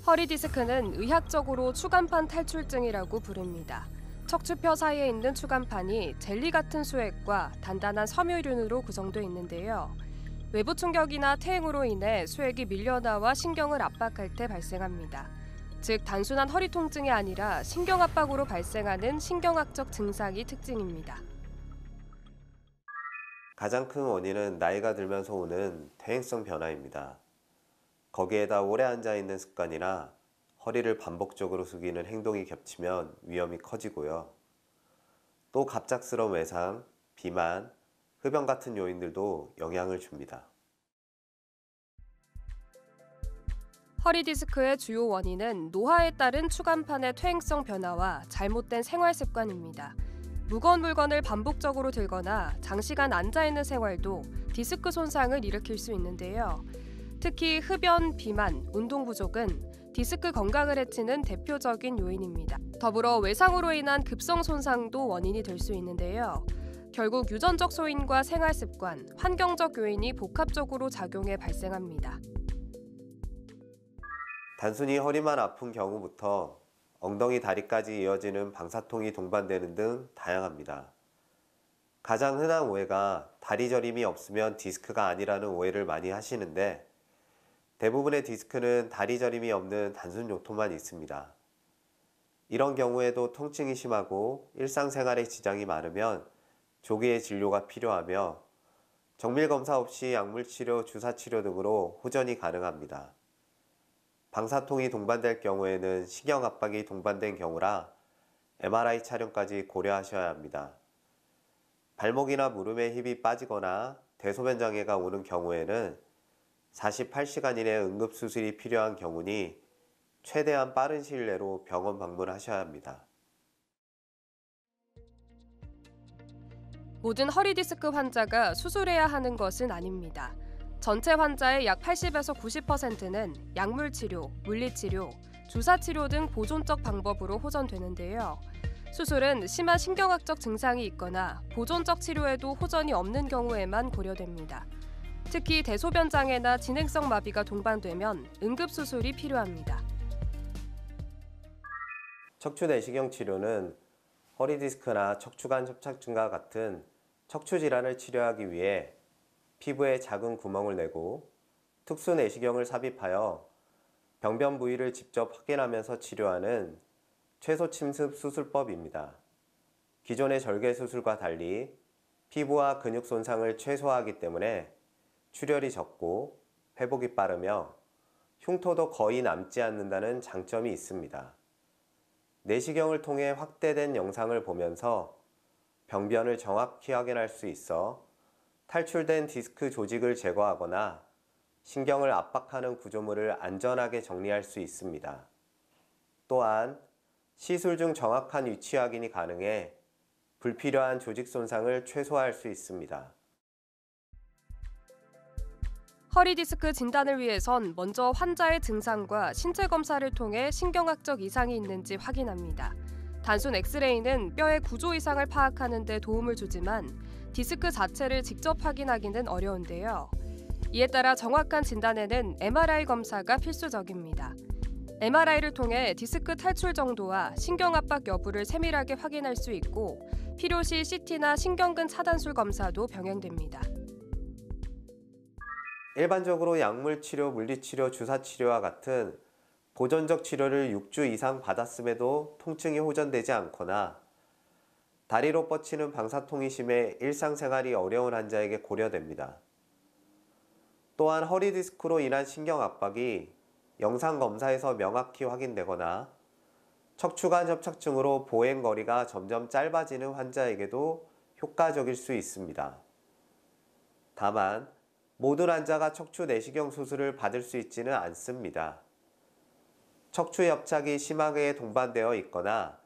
허리 디스크는 의학적으로 추간판 탈출증이라고 부릅니다. 척추뼈 사이에 있는 추간판이 젤리 같은 수액과 단단한 섬유륜으로 구성되어 있는데요. 외부 충격이나 퇴행으로 인해 수액이 밀려나와 신경을 압박할 때 발생합니다. 즉 단순한 허리 통증이 아니라 신경 압박으로 발생하는 신경학적 증상이 특징입니다. 가장 큰 원인은 나이가 들면서 오는 퇴행성 변화입니다. 거기에다 오래 앉아 있는 습관이나 허리를 반복적으로 숙이는 행동이 겹치면 위험이 커지고요. 또 갑작스러운 외상, 비만, 흡연 같은 요인들도 영향을 줍니다. 허리 디스크의 주요 원인은 노화에 따른 추간판의 퇴행성 변화와 잘못된 생활 습관입니다. 무거운 물건을 반복적으로 들거나 장시간 앉아있는 생활도 디스크 손상을 일으킬 수 있는데요. 특히 흡연, 비만, 운동 부족은 디스크 건강을 해치는 대표적인 요인입니다. 더불어 외상으로 인한 급성 손상도 원인이 될 수 있는데요. 결국 유전적 소인과 생활 습관, 환경적 요인이 복합적으로 작용해 발생합니다. 단순히 허리만 아픈 경우부터 엉덩이, 다리까지 이어지는 방사통이 동반되는 등 다양합니다. 가장 흔한 오해가 다리 저림이 없으면 디스크가 아니라는 오해를 많이 하시는데 대부분의 디스크는 다리 저림이 없는 단순 요통만 있습니다. 이런 경우에도 통증이 심하고 일상생활에 지장이 많으면 조기의 진료가 필요하며 정밀검사 없이 약물치료, 주사치료 등으로 호전이 가능합니다. 방사통이 동반될 경우에는 신경압박이 동반된 경우라 MRI 촬영까지 고려하셔야 합니다. 발목이나 무릎에 힘이 빠지거나 대소변 장애가 오는 경우에는 48시간 이내 응급수술이 필요한 경우니 최대한 빠른 시일 내로 병원 방문하셔야 합니다. 모든 허리 디스크 환자가 수술해야 하는 것은 아닙니다. 전체 환자의 약 80에서 90%는 약물치료, 물리치료, 주사치료 등 보존적 방법으로 호전되는데요. 수술은 심한 신경학적 증상이 있거나 보존적 치료에도 호전이 없는 경우에만 고려됩니다. 특히 대소변 장애나 진행성 마비가 동반되면 응급수술이 필요합니다. 척추 내시경 치료는 허리 디스크나 척추관 협착증과 같은 척추 질환을 치료하기 위해 피부에 작은 구멍을 내고 특수 내시경을 삽입하여 병변 부위를 직접 확인하면서 치료하는 최소침습 수술법입니다. 기존의 절개 수술과 달리 피부와 근육 손상을 최소화하기 때문에 출혈이 적고 회복이 빠르며 흉터도 거의 남지 않는다는 장점이 있습니다. 내시경을 통해 확대된 영상을 보면서 병변을 정확히 확인할 수 있어 탈출된 디스크 조직을 제거하거나 신경을 압박하는 구조물을 안전하게 정리할 수 있습니다. 또한 시술 중 정확한 위치 확인이 가능해 불필요한 조직 손상을 최소화할 수 있습니다. 허리 디스크 진단을 위해선 먼저 환자의 증상과 신체 검사를 통해 신경학적 이상이 있는지 확인합니다. 단순 엑스레이는 뼈의 구조 이상을 파악하는 데 도움을 주지만 디스크 자체를 직접 확인하기는 어려운데요. 이에 따라 정확한 진단에는 MRI 검사가 필수적입니다. MRI를 통해 디스크 탈출 정도와 신경압박 여부를 세밀하게 확인할 수 있고 필요시 CT나 신경근 차단술 검사도 병행됩니다. 일반적으로 약물치료, 물리치료, 주사치료와 같은 보존적 치료를 6주 이상 받았음에도 통증이 호전되지 않거나 다리로 뻗치는 방사통이 심해 일상생활이 어려운 환자에게 고려됩니다. 또한 허리 디스크로 인한 신경 압박이 영상 검사에서 명확히 확인되거나 척추관 협착증으로 보행 거리가 점점 짧아지는 환자에게도 효과적일 수 있습니다. 다만 모든 환자가 척추 내시경 수술을 받을 수 있지는 않습니다. 척추 협착이 심하게 동반되어 있거나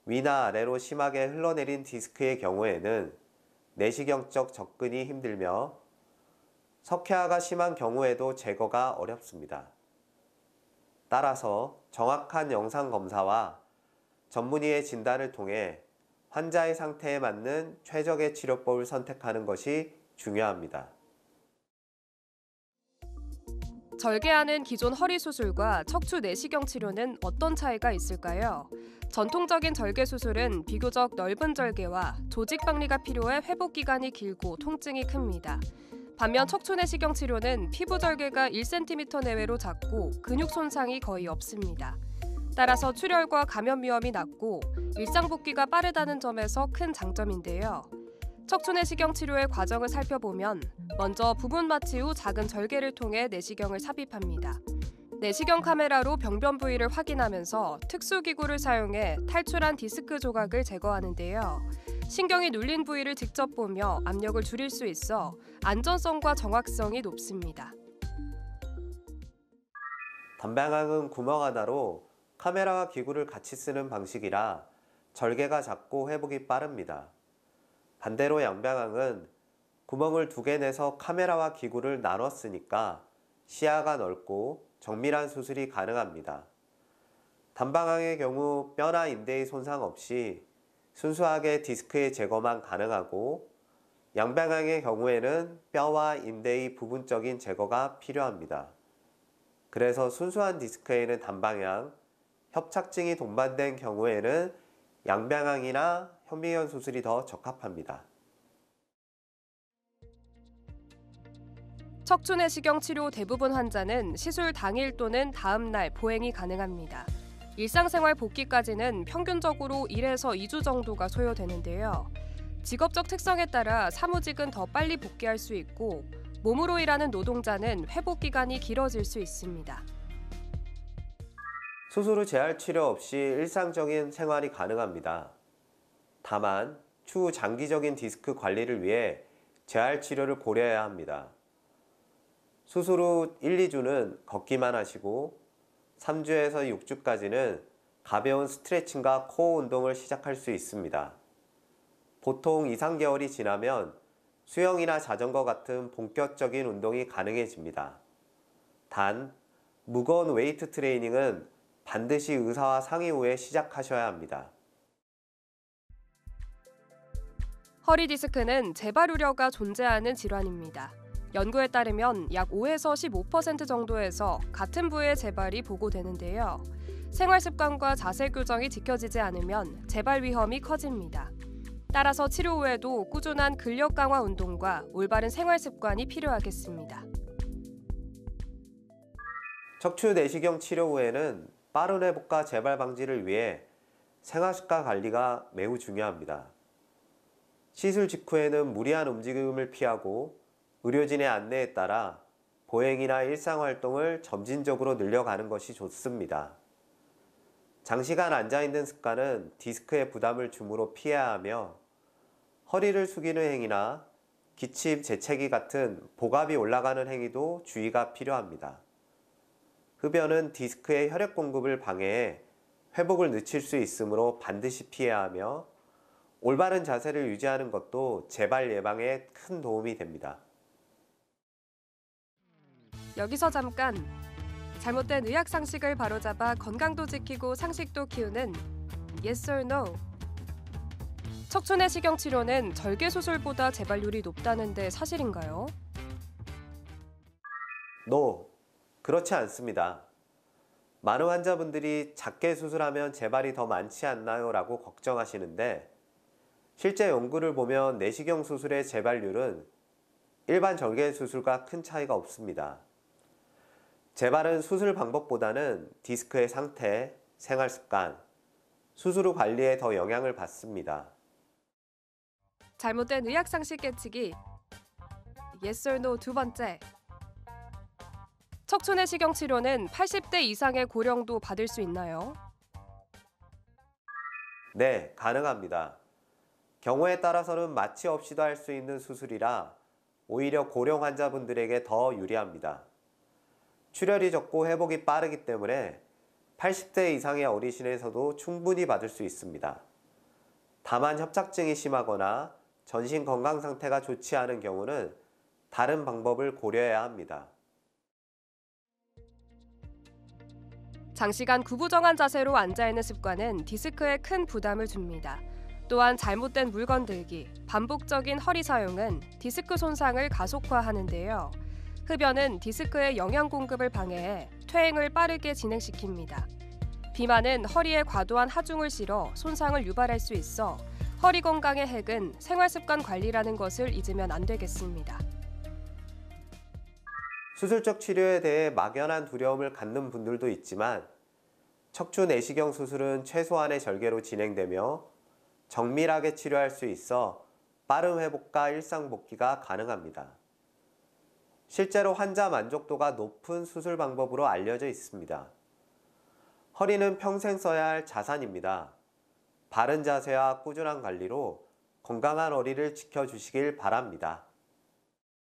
위나 아래로 심하게 흘러내린 디스크의 경우에는 내시경적 접근이 힘들며 석회화가 심한 경우에도 제거가 어렵습니다. 따라서 정확한 영상 검사와 전문의의 진단을 통해 환자의 상태에 맞는 최적의 치료법을 선택하는 것이 중요합니다. 절개하는 기존 허리 수술과 척추 내시경 치료는 어떤 차이가 있을까요? 전통적인 절개 수술은 비교적 넓은 절개와 조직 박리가 필요해 회복 기간이 길고 통증이 큽니다. 반면 척추 내시경 치료는 피부 절개가 1cm 내외로 작고 근육 손상이 거의 없습니다. 따라서 출혈과 감염 위험이 낮고 일상 복귀가 빠르다는 점에서 큰 장점인데요. 척추 내시경 치료의 과정을 살펴보면 먼저 부분 마취 후 작은 절개를 통해 내시경을 삽입합니다. 내시경 카메라로 병변 부위를 확인하면서 특수기구를 사용해 탈출한 디스크 조각을 제거하는데요. 신경이 눌린 부위를 직접 보며 압력을 줄일 수 있어 안전성과 정확성이 높습니다. 단방향은 구멍 하나로 카메라와 기구를 같이 쓰는 방식이라 절개가 작고 회복이 빠릅니다. 반대로 양방향은 구멍을 2개 내서 카메라와 기구를 나눠 쓰니까 시야가 넓고 정밀한 수술이 가능합니다. 단방향의 경우 뼈나 인대의 손상 없이 순수하게 디스크의 제거만 가능하고 양방향의 경우에는 뼈와 인대의 부분적인 제거가 필요합니다. 그래서 순수한 디스크에는 단방향, 협착증이 동반된 경우에는 양방향이나 현미경 수술이 더 적합합니다. 척추 내시경 치료 대부분 환자는 시술 당일 또는 다음 날 보행이 가능합니다. 일상생활 복귀까지는 평균적으로 1에서 2주 정도가 소요되는데요. 직업적 특성에 따라 사무직은 더 빨리 복귀할 수 있고 몸으로 일하는 노동자는 회복 기간이 길어질 수 있습니다. 수술 후 재활 치료 없이 일상적인 생활이 가능합니다. 다만 추후 장기적인 디스크 관리를 위해 재활 치료를 고려해야 합니다. 수술 후 1, 2주는 걷기만 하시고 3주에서 6주까지는 가벼운 스트레칭과 코어 운동을 시작할 수 있습니다. 보통 2, 3개월이 지나면 수영이나 자전거 같은 본격적인 운동이 가능해집니다. 단, 무거운 웨이트 트레이닝은 반드시 의사와 상의 후에 시작하셔야 합니다. 허리 디스크는 재발 우려가 존재하는 질환입니다. 연구에 따르면 약 5에서 15% 정도에서 같은 부위의 재발이 보고되는데요. 생활 습관과 자세 교정이 지켜지지 않으면 재발 위험이 커집니다. 따라서 치료 후에도 꾸준한 근력 강화 운동과 올바른 생활 습관이 필요하겠습니다. 척추 내시경 치료 후에는 빠른 회복과 재발 방지를 위해 생활 습관 관리가 매우 중요합니다. 시술 직후에는 무리한 움직임을 피하고 의료진의 안내에 따라 보행이나 일상활동을 점진적으로 늘려가는 것이 좋습니다. 장시간 앉아있는 습관은 디스크에 부담을 주므로 피해야 하며 허리를 숙이는 행위나 기침, 재채기 같은 복압이 올라가는 행위도 주의가 필요합니다. 흡연은 디스크의 혈액 공급을 방해해 회복을 늦출 수 있으므로 반드시 피해야 하며 올바른 자세를 유지하는 것도 재발 예방에 큰 도움이 됩니다. 여기서 잠깐! 잘못된 의학 상식을 바로잡아 건강도 지키고 상식도 키우는 Yes or No. 척추 내시경 치료는 절개 수술보다 재발률이 높다는데 사실인가요? No, 그렇지 않습니다. 많은 환자분들이 작게 수술하면 재발이 더 많지 않나요? 라고 걱정하시는데 실제 연구를 보면 내시경 수술의 재발률은 일반 절개 수술과 큰 차이가 없습니다. 재발은 수술 방법보다는 디스크의 상태, 생활 습관, 수술 후 관리에 더 영향을 받습니다. 잘못된 의학 상식 깨치기 Yes or No 두 번째. 척추 내시경 치료는 80대 이상의 고령도 받을 수 있나요? 네, 가능합니다. 경우에 따라서는 마취 없이도 할 수 있는 수술이라 오히려 고령 환자분들에게 더 유리합니다. 출혈이 적고 회복이 빠르기 때문에 80대 이상의 어르신에서도 충분히 받을 수 있습니다. 다만 협착증이 심하거나 전신 건강 상태가 좋지 않은 경우는 다른 방법을 고려해야 합니다. 장시간 구부정한 자세로 앉아있는 습관은 디스크에 큰 부담을 줍니다. 또한 잘못된 물건 들기, 반복적인 허리 사용은 디스크 손상을 가속화하는데요. 흡연은 디스크의 영양 공급을 방해해 퇴행을 빠르게 진행시킵니다. 비만은 허리에 과도한 하중을 실어 손상을 유발할 수 있어 허리 건강의 핵은 생활습관 관리라는 것을 잊으면 안 되겠습니다. 수술적 치료에 대해 막연한 두려움을 갖는 분들도 있지만 척추 내시경 수술은 최소한의 절개로 진행되며 정밀하게 치료할 수 있어 빠른 회복과 일상 복귀가 가능합니다. 실제로 환자 만족도가 높은 수술 방법으로 알려져 있습니다. 허리는 평생 써야 할 자산입니다. 바른 자세와 꾸준한 관리로 건강한 허리를 지켜주시길 바랍니다.